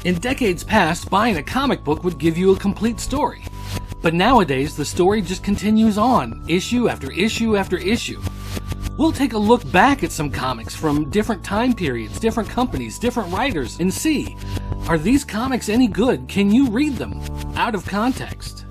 In decades past, buying a comic book would give you a complete story. But nowadays, the story just continues on, issue after issue after issue. We'll take a look back at some comics from different time periods, different companies, different writers, and see, are these comics any good? Can you read them out of context?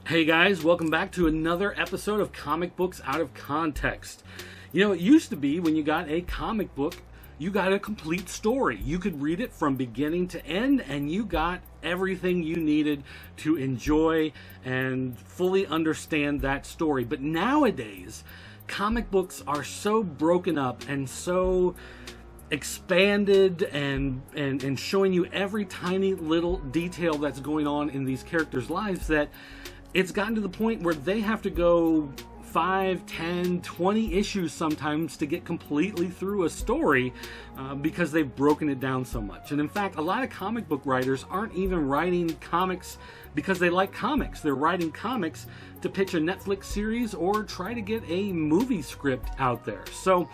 Hey guys, welcome back to another episode of Comic Books Out of Context. You know, it used to be when you got a comic book, you got a complete story. You could read it from beginning to end, and you got everything you needed to enjoy and fully understand that story. But nowadays, comic books are so broken up and so expanded and showing you every tiny little detail that's going on in these characters' lives that it's gotten to the point where they have to go 5, 10, 20 issues sometimes to get completely through a story because they've broken it down so much. And in fact, a lot of comic book writers aren't even writing comics because they like comics. They're writing comics to pitch a Netflix series or try to get a movie script out there. So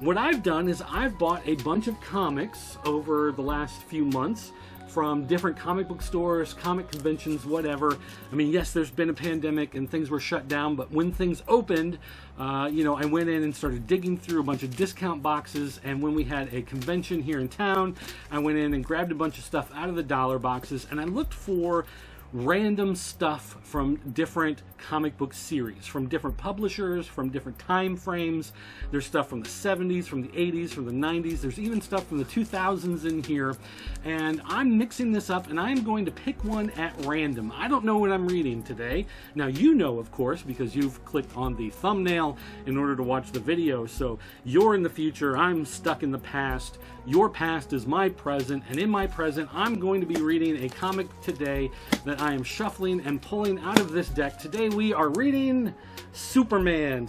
what I've done is I've bought a bunch of comics over the last few months from different comic book stores, comic conventions, whatever. I mean, yes, there's been a pandemic and things were shut down, but when things opened, I went in and started digging through a bunch of discount boxes, and when we had a convention here in town, I went in and grabbed a bunch of stuff out of the dollar boxes, and I looked for random stuff from different comic book series, from different publishers, from different time frames. There's stuff from the 70s, from the 80s, from the 90s. There's even stuff from the 2000s in here. And I'm mixing this up, and I'm going to pick one at random. I don't know what I'm reading today. Now, you know, of course, because you've clicked on the thumbnail in order to watch the video. So you're in the future, I'm stuck in the past. Your past is my present, and in my present, I'm going to be reading a comic today that I am shuffling and pulling out of this deck. Today we are reading Superman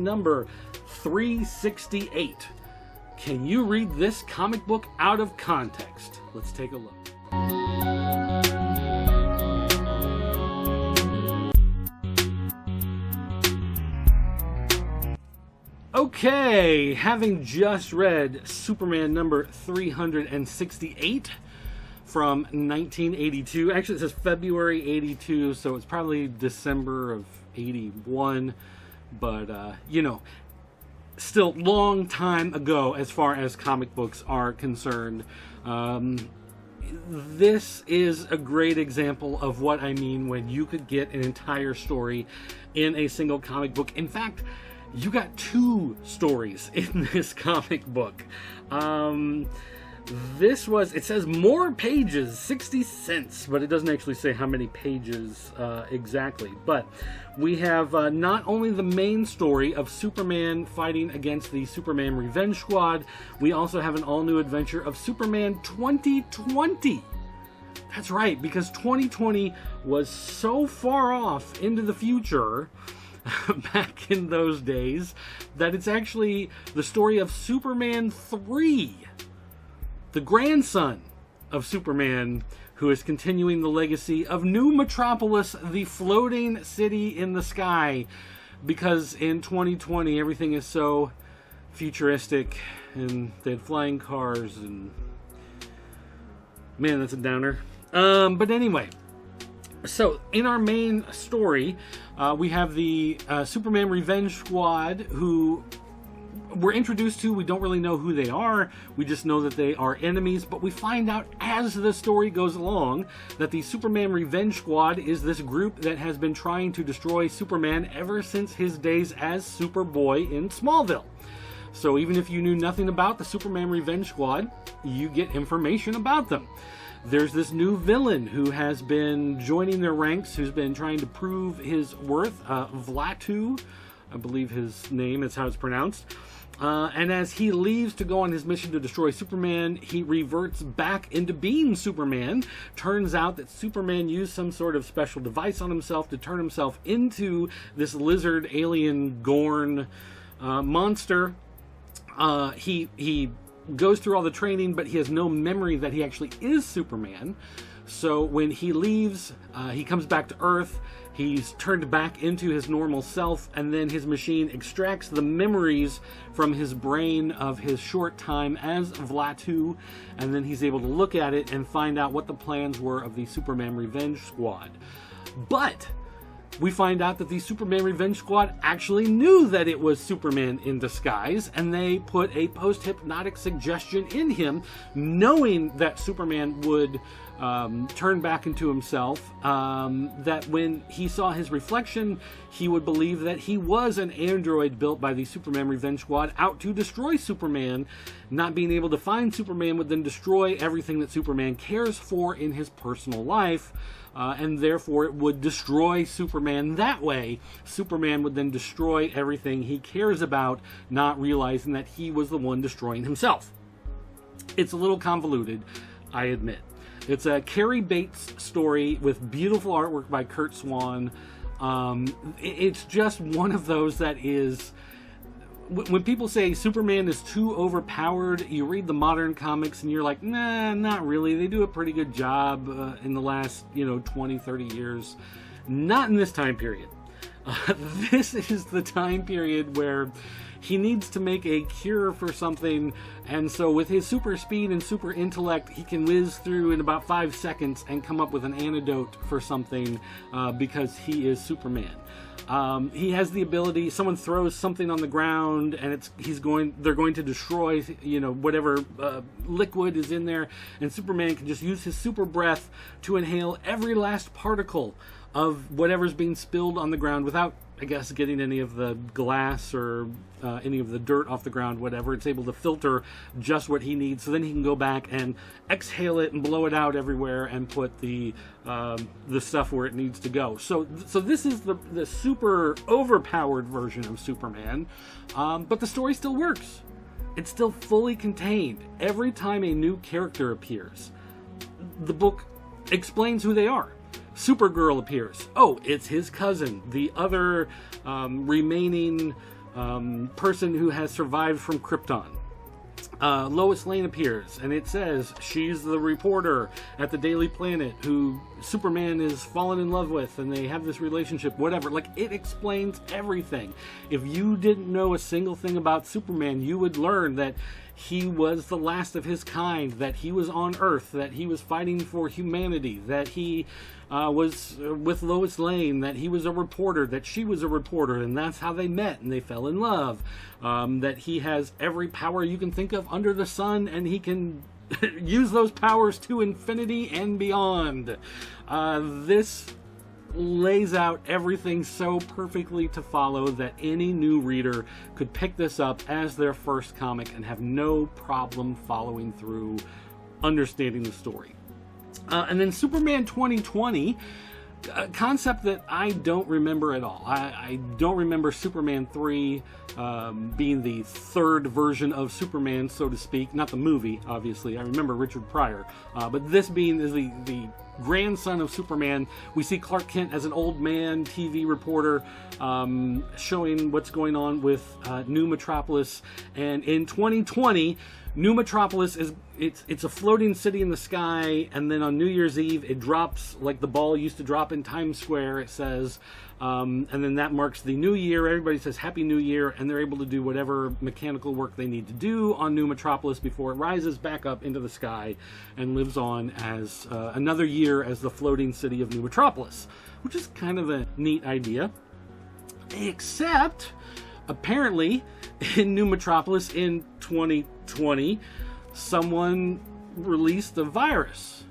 number 368. Can you read this comic book out of context? Let's take a look. Okay, having just read Superman number 368 from 1982. Actually, it says February 82, so it's probably December of 81. But, still long time ago as far as comic books are concerned. This is a great example of what I mean when you could get an entire story in a single comic book. In fact, you got two stories in this comic book. It says more pages, 60 cents, but it doesn't actually say how many pages exactly. But we have not only the main story of Superman fighting against the Superman Revenge Squad, we also have an all-new adventure of Superman 2020. That's right, because 2020 was so far off into the future back in those days that it's actually the story of Superman 3, the grandson of Superman, who is continuing the legacy of New Metropolis, the floating city in the sky, because in 2020 everything is so futuristic and they had flying cars, and man, that's a downer. But anyway, so in our main story, we have the Superman Revenge Squad, who we're introduced to. We don't really know who they are. We just know that they are enemies, but we find out as the story goes along that the Superman Revenge Squad is this group that has been trying to destroy Superman ever since his days as Superboy in Smallville. So even if you knew nothing about the Superman Revenge Squad, you get information about them. There's this new villain who has been joining their ranks, who's been trying to prove his worth, Vlaatu, I believe his name is how it's pronounced. And as he leaves to go on his mission to destroy Superman, he reverts back into being Superman. Turns out that Superman used some sort of special device on himself to turn himself into this lizard alien Gorn monster. He goes through all the training, but he has no memory that he actually is Superman. So when he leaves, he comes back to Earth. He's turned back into his normal self, and then his machine extracts the memories from his brain of his short time as Vlaatu, and then he's able to look at it and find out what the plans were of the Superman Revenge Squad. But we find out that the Superman Revenge Squad actually knew that it was Superman in disguise, and they put a post-hypnotic suggestion in him, knowing that Superman would turn back into himself, that when he saw his reflection, he would believe that he was an android built by the Superman Revenge Squad out to destroy Superman. Not being able to find Superman would then destroy everything that Superman cares for in his personal life, and therefore it would destroy Superman that way. Superman would then destroy everything he cares about, not realizing that he was the one destroying himself. It's a little convoluted, I admit. It's a Cary Bates story with beautiful artwork by Curt Swan. It's just one of those that is... When people say Superman is too overpowered, you read the modern comics and you're like, nah, not really. They do a pretty good job in the last, 20, 30 years. Not in this time period. This is the time period where he needs to make a cure for something, and so with his super speed and super intellect, he can whiz through in about 5 seconds and come up with an antidote for something, because he is Superman. He has the ability, someone throws something on the ground and they're going to destroy, whatever liquid is in there, and Superman can just use his super breath to inhale every last particle of whatever's being spilled on the ground without, I guess, getting any of the glass or any of the dirt off the ground, whatever. It's able to filter just what he needs, so then he can go back and exhale it and blow it out everywhere and put the stuff where it needs to go. So this is the super overpowered version of Superman, but the story still works. It's still fully contained. Every time a new character appears, the book explains who they are. Supergirl appears. Oh, it's his cousin, the other remaining person who has survived from Krypton. Lois Lane appears, and it says she's the reporter at the Daily Planet who Superman is fallen in love with, and they have this relationship, whatever. Like, it explains everything. If you didn't know a single thing about Superman, you would learn that he was the last of his kind, that he was on Earth, that he was fighting for humanity, that he was with Lois Lane, that he was a reporter, that she was a reporter, and that's how they met and they fell in love. That he has every power you can think of under the sun, and he can use those powers to infinity and beyond. This lays out everything so perfectly to follow that any new reader could pick this up as their first comic and have no problem following through, understanding the story. And then Superman 2020, a concept that I don't remember at all. I don't remember Superman 3 being the third version of Superman, so to speak. Not the movie, obviously. I remember Richard Pryor. But this being is the grandson of Superman. We see Clark Kent as an old man TV reporter, showing what's going on with New Metropolis. And in 2020, New Metropolis it's a floating city in the sky, and then on New Year's Eve it drops like the ball used to drop in Times Square, it says, and then that marks the new year. Everybody says Happy New Year, and they're able to do whatever mechanical work they need to do on New Metropolis before it rises back up into the sky and lives on as another year as the floating city of New Metropolis, which is kind of a neat idea. Except, apparently, in New Metropolis in 2020, someone released a virus.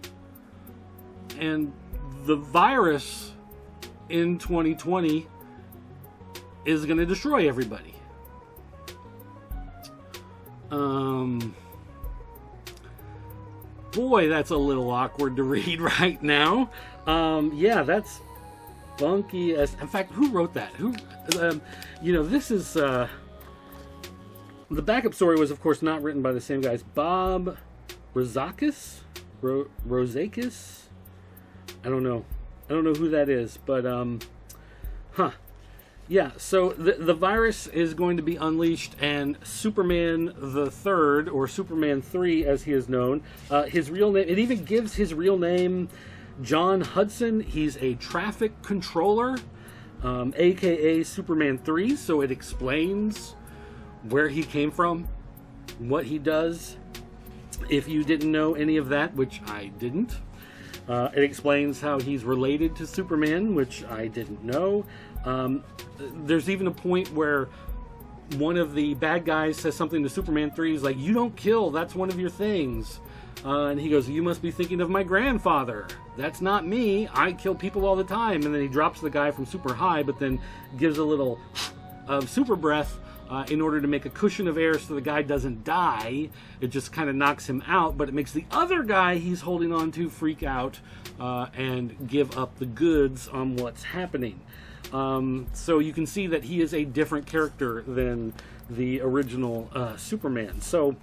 And the virus in 2020 is going to destroy everybody. Boy, that's a little awkward to read right now. Yeah, that's funky as... In fact, who wrote that? This is... The backup story was, of course, not written by the same guys. Bob Rozakis? Rozakis? I don't know who that is, but, yeah, so the virus is going to be unleashed, and Superman the Third, or Superman 3 as he is known, his real name, it even gives his real name, John Hudson, he's a traffic controller, aka Superman 3, so it explains where he came from, what he does. If you didn't know any of that, which I didn't, it explains how he's related to Superman, which I didn't know. There's even a point where one of the bad guys says something to Superman 3. He's like, "You don't kill, that's one of your things." And he goes, "You must be thinking of my grandfather. That's not me. I kill people all the time." And then he drops the guy from super high, but then gives a little of super breath in order to make a cushion of air so the guy doesn't die. It just kind of knocks him out, but it makes the other guy he's holding on to freak out and give up the goods on what's happening. So you can see that he is a different character than the original Superman. So,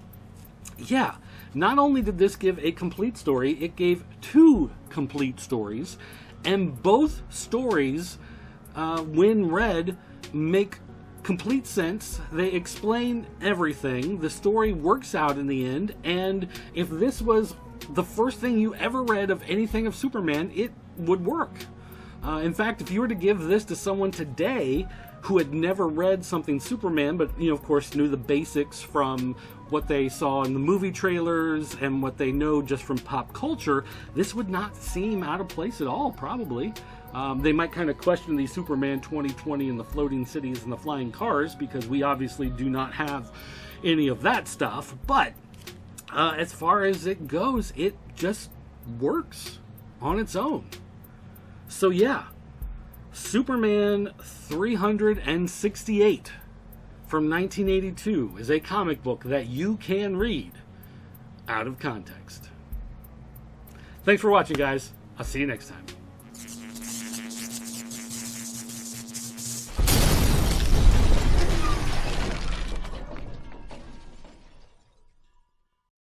yeah, not only did this give a complete story, it gave 2 complete stories, and both stories, when read, make complete sense. They explain everything. The story works out in the end, and if this was the first thing you ever read of anything of Superman, it would work. In fact, if you were to give this to someone today who had never read something Superman, but, you know, of course, knew the basics from what they saw in the movie trailers and what they know just from pop culture, this would not seem out of place at all, probably. They might kind of question the Superman 2020 and the floating cities and the flying cars, because we obviously do not have any of that stuff. But as far as it goes, it just works on its own. So yeah, Superman 368 from 1982 is a comic book that you can read out of context. Thanks for watching, guys. I'll see you next time.